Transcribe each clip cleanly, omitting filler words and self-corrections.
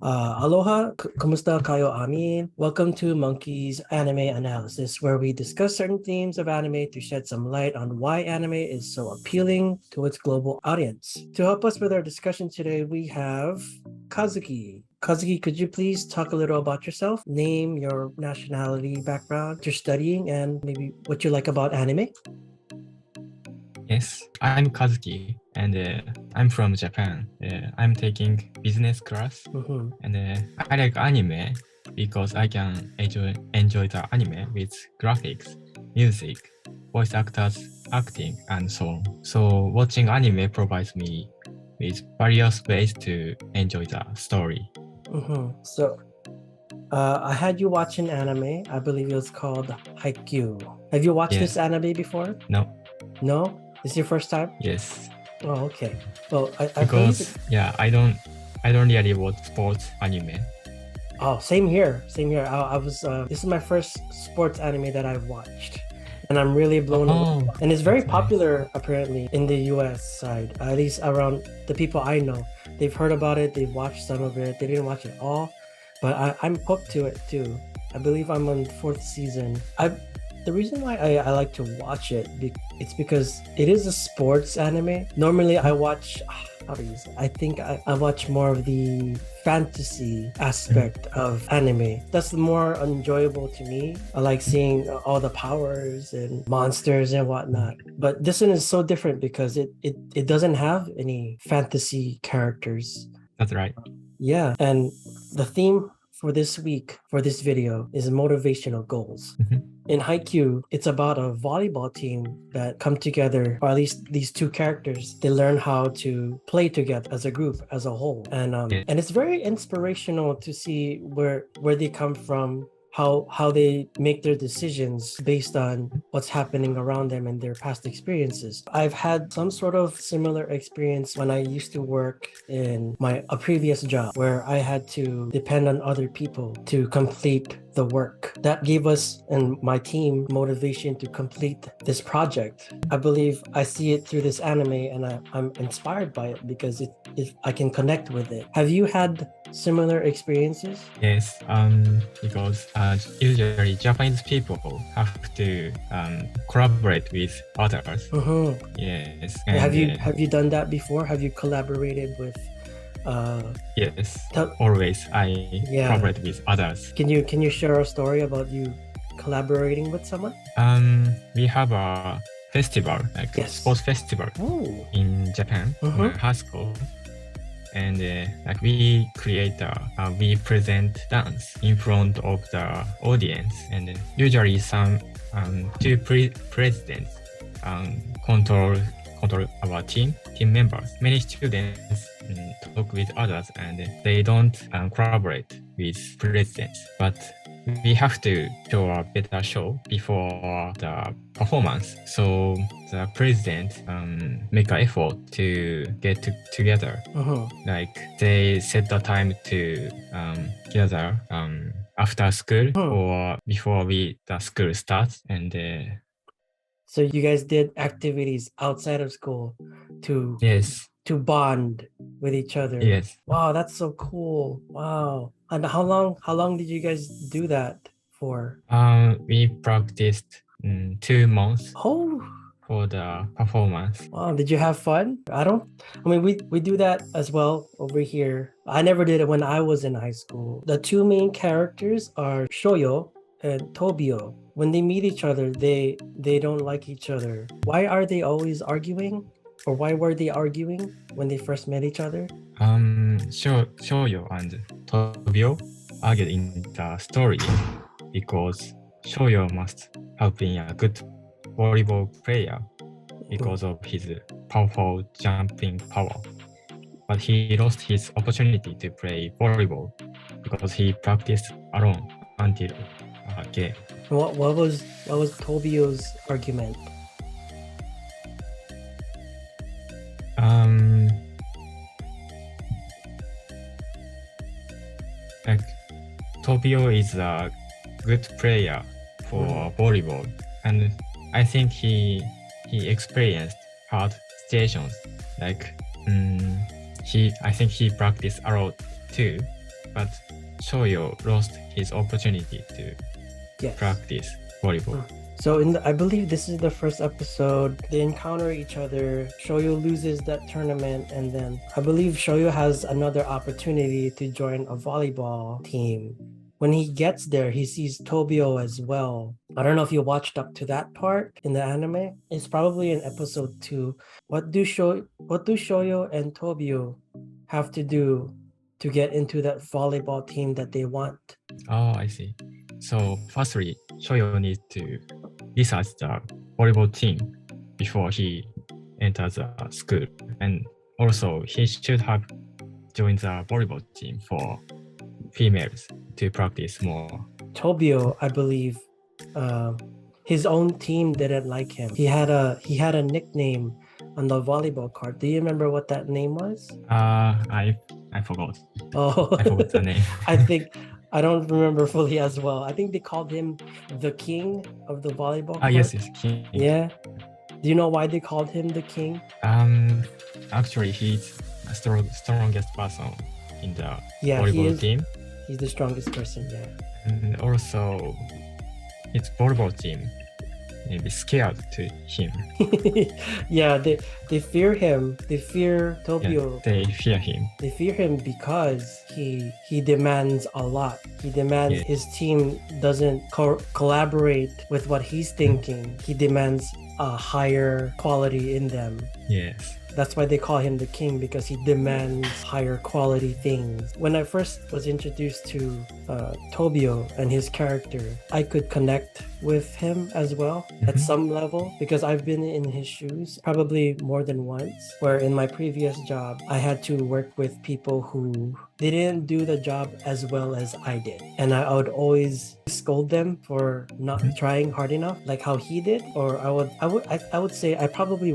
Aloha, kumusta kayo amin? Welcome to MoNKeeZ Anime Analysis, where we discuss certain themes of anime to shed some light on why anime is so appealing to its global audience. To help us with our discussion today, we have Kazuki. Kazuki, could you please talk a little about yourself? Name, your nationality, background, what you're studying, and maybe what you like about anime? Yes, I'm Kazuki, and I'm from Japan. I'm taking business class, Mhm. and I like anime because I can enjoy the anime with graphics, music, voice actors, acting, and so on. So watching anime provides me with various ways to enjoy the story. So, I had you watch an anime. I believe it was called Haikyuu. Have you watched this Yes. anime before? No. No? This is your first time? Yes. Oh, okay. Well, I believe it. Because I don't really watch sports anime. Oh, same here. Same here. I was. This is my first sports anime that I've watched, and I'm really blown away. Oh, And it's very that's nice. popular apparently in the U.S. side. At least around the people I know, they've heard about it. They've watched some of it. They didn't watch it all, but I'm hooked to it too. I believe I'm on the fourth season. The reason why I like to watch it, it's because it is a sports anime. Normally I watch, how do you say? I think I watch more of the fantasy aspect of anime. That's more enjoyable to me. I like seeing all the powers and monsters and whatnot. But this one is so different because it doesn't have any fantasy characters. That's right. Yeah, and the theme for this week, for this video, is motivational goals. In Haikyuu, it's about a volleyball team that come together, or at least these two characters. They learn how to play together as a group, as a whole, and it's very inspirational to see where they come from, how they make their decisions based on what's happening around them and their past experiences. I've had some sort of similar experience when I used to work in a previous job where I had to depend on other people to complete the work. That gave us and my team motivation to complete this project. I believe I see it through this anime and I'm inspired by it because I can connect with it. Have you had similar experiences? Yes, because usually Japanese people have to collaborate with others. Yes, and Have you done that before? Have you collaborated with yes, always I collaborate with others. Can you share a story about you collaborating with someone? We have a festival, like sports festival in Japan, high school. And like we we present dance in front of the audience, and usually some two presidents control our team members. Many students talk with others, and they don't collaborate with presidents. But we have to show a better show before the performance. So the president make an effort to get together. Like they set the time to gather after school or before the school starts, and so you guys did activities outside of school to bond with each other. Yes. Wow, that's so cool. Wow. And how long did you guys do that for? We practiced 2 months. Oh, for the performance. Wow, did you have fun? I mean, we do that as well over here. I never did it when I was in high school. The two main characters are Shoyo and Tobio. When they meet each other, they don't like each other. Why are they always arguing? Or why were they arguing when they first met each other? Shoyo and Tobio argued in the story because Shoyo must have been a good volleyball player because of his powerful jumping power. But he lost his opportunity to play volleyball because he practiced alone until game. What was Tobio's argument? Like Tobio is a good player for volleyball, and I think he experienced hard situations. Like I think he practiced a lot too, but Shoyo lost his opportunity to practice volleyball. So I believe this is the first episode. They encounter each other. Shoyo loses that tournament, and then I believe Shoyo has another opportunity to join a volleyball team. When he gets there, he sees Tobio as well. I don't know if you watched up to that part in the anime. It's probably in episode 2. What do Shoyo and Tobio have to do to get into that volleyball team that they want? Oh, I see. So firstly, Shoyo needs to research the volleyball team before he enters the school. And also, he should have joined the volleyball team for females to practice more. Tobio, I believe, his own team didn't like him. He had a nickname on the volleyball card. Do you remember what that name was? I forgot. Oh, I forgot the name. I don't remember fully as well. I think they called him the king of the volleyball court. Yes, king. Yeah. Do you know why they called him the king? Actually, he's the strongest person in the volleyball team. He's the strongest person, yeah. And also, his volleyball team may be scared to him. Yeah, they fear him. They fear Tobio. Yeah, they fear him. They fear him because he demands a lot. He demands his team doesn't collaborate with what he's thinking. He demands a higher quality in them. Yes. That's why they call him the king, because he demands higher quality things. When I first was introduced to Tobio and his character, I could connect with him as well at some level, because I've been in his shoes probably more than once, where in my previous job, I had to work with people who they didn't do the job as well as I did. And I would always scold them for not trying hard enough, like how he did. Or I would say I probably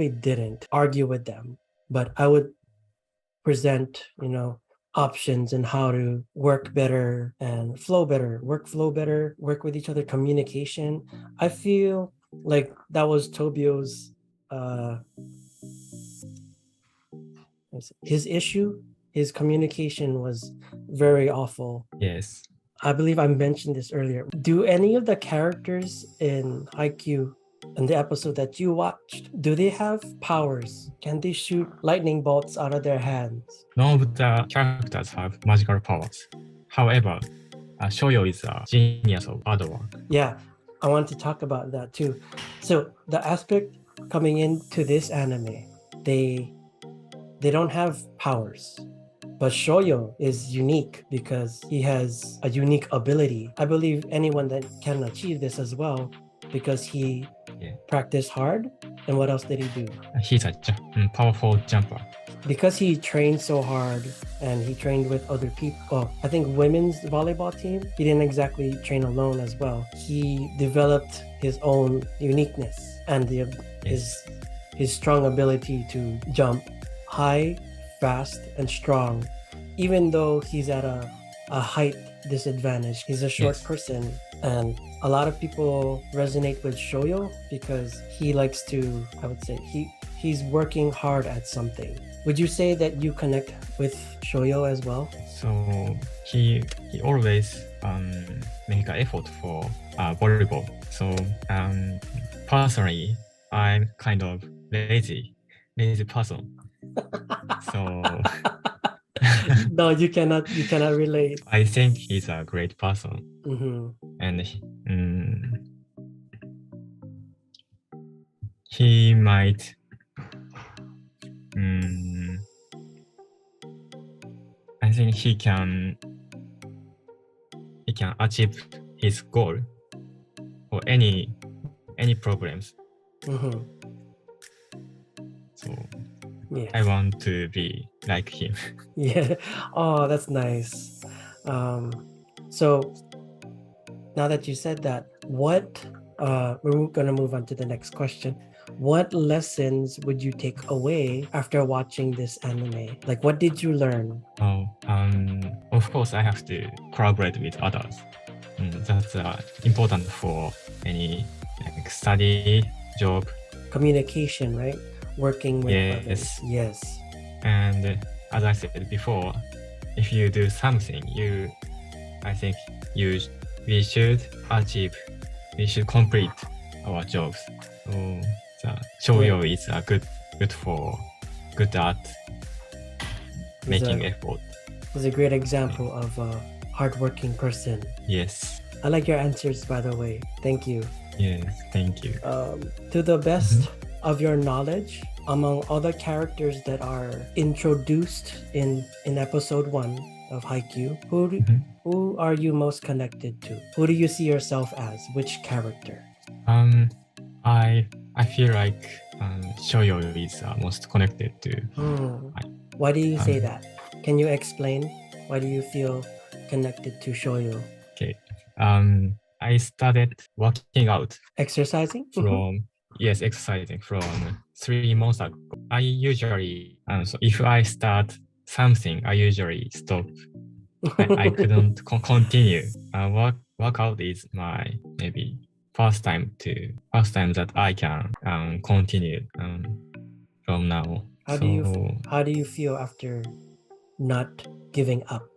didn't argue with them, but I would present, options and how to work better and flow better, work with each other, communication. I feel like that was Tobio's his issue. His communication was very awful. Yes. I believe I mentioned this earlier. Do any of the characters in Haikyuu, in the episode that you watched, do they have powers? Can they shoot lightning bolts out of their hands? None of the characters have magical powers. However, Shoyo is a genius of hard work. Yeah, I want to talk about that too. So the aspect coming into this anime, they don't have powers. But Shoyo is unique because he has a unique ability. I believe anyone that can achieve this as well, because he practiced hard. And what else did he do? He's a powerful jumper. Because he trained so hard and he trained with other people, I think women's volleyball team, he didn't exactly train alone as well. He developed his own uniqueness and his strong ability to jump high, fast, and strong. Even though he's at a height disadvantage, he's a short person, and a lot of people resonate with Shoyo because he likes to, I would say, he's working hard at something. Would you say that you connect with Shoyo as well? So he always make an effort for volleyball. So personally, I'm kind of lazy person. So no, you cannot relate. I think he's a great person, and he might I think he can achieve his goal or any problems. So I want to be like him. Yeah. Oh, that's nice. So now that you said that, what we're gonna move on to the next question. What lessons would you take away after watching this anime? Like, what did you learn? Of course, I have to collaborate with others. That's important for any study, job. Communication, right? Working with others. Yes. And as I said before, if you do something, I think we should complete our jobs. So the shoyo is a good at making effort. Is a great example of a hardworking person. Yes. I like your answers, by the way. Thank you. Yes, thank you. To the best of your knowledge, among other characters that are introduced in episode 1 of Haikyuu, who are you most connected to? Who do you see yourself as? Which character? I feel like shoyo is most connected to. Why do you say that? Can you explain? Why do you feel connected to shoyo? Okay. I started working out. Exercising? Exercising from 3 months ago. I usually, so if I start something, I usually stop. I couldn't continue. Workout is my maybe first time that I can continue from now. How do you feel after not giving up?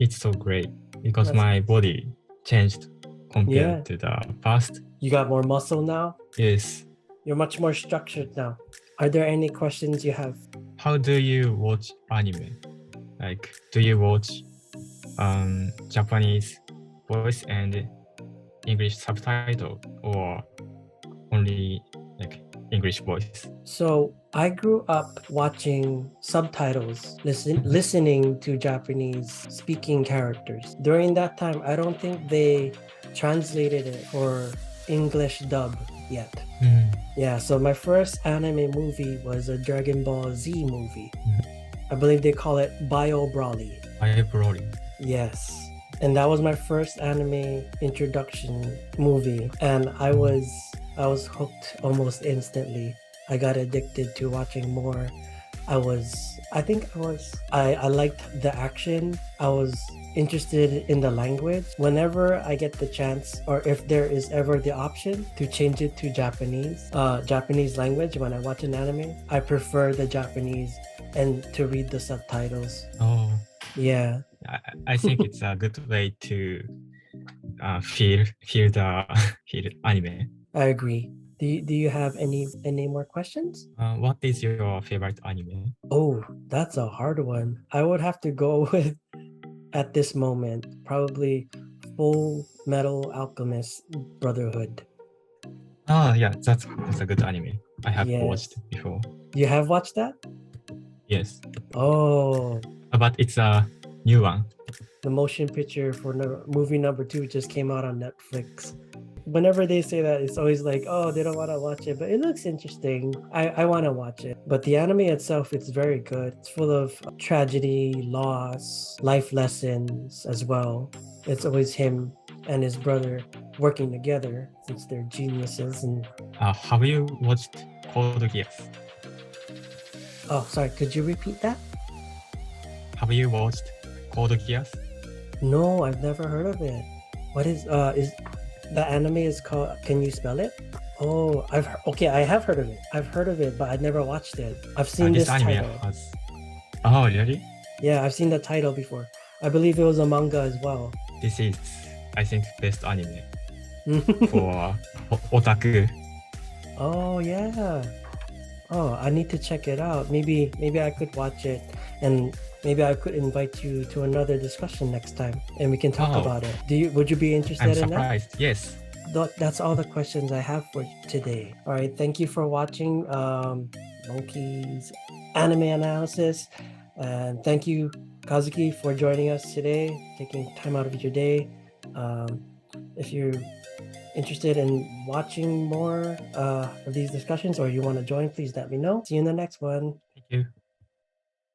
It's so great because my body changed compared to the past. You got more muscle now? Yes. You're much more structured now. Are there any questions you have? How do you watch anime? Like, do you watch Japanese voice and English subtitle, or only like English voice? So I grew up watching subtitles, listening to Japanese speaking characters. During that time, I don't think they translated it for English dub yet. Yeah, so my first anime movie was a Dragon Ball Z movie. I believe they call it Bio Broly. Bio Broly. Yes. And that was my first anime introduction movie. And I was hooked almost instantly. I got addicted to watching more. I liked the action. I was interested in the language. Whenever I get the chance, or if there is ever the option to change it to Japanese language when I watch an anime, I prefer the Japanese and to read the subtitles. Oh. Yeah. I think it's a good way to feel anime. I agree. Do you have any more questions? What is your favorite anime? Oh, that's a hard one. I would have to go with, at this moment, probably Full Metal Alchemist Brotherhood. Oh yeah, that's a good anime. I have watched before. You have watched that? Yes. Oh. But it's a new one. The motion picture for movie number 2 just came out on Netflix. Whenever they say that, it's always like, oh, they don't want to watch it, but it looks interesting. I want to watch it. But the anime itself, it's very good. It's full of tragedy, loss, life lessons as well. It's always him and his brother working together since they're geniuses. And have you watched Code Geass? Oh, sorry. Could you repeat that? Have you watched Code Geass? No, I've never heard of it. What is the anime is called? Can you spell it? Oh, I have heard of it. I've heard of it, but I've never watched it. I've seen this title. Oh, really? Yeah, I've seen the title before. I believe it was a manga as well. This is, I think, best anime for otaku. Oh yeah. Oh, I need to check it out. Maybe I could watch it, and maybe I could invite you to another discussion next time, and we can talk about it. Would you be interested in that? I'm surprised. Yes. That's all the questions I have for today. All right, thank you for watching MoNKeeZ anime analysis, and thank you, Kazuki, for joining us today, taking time out of your day. If you're interested in watching more of these discussions, or you want to join, please let me know. See you in the next one. Thank you.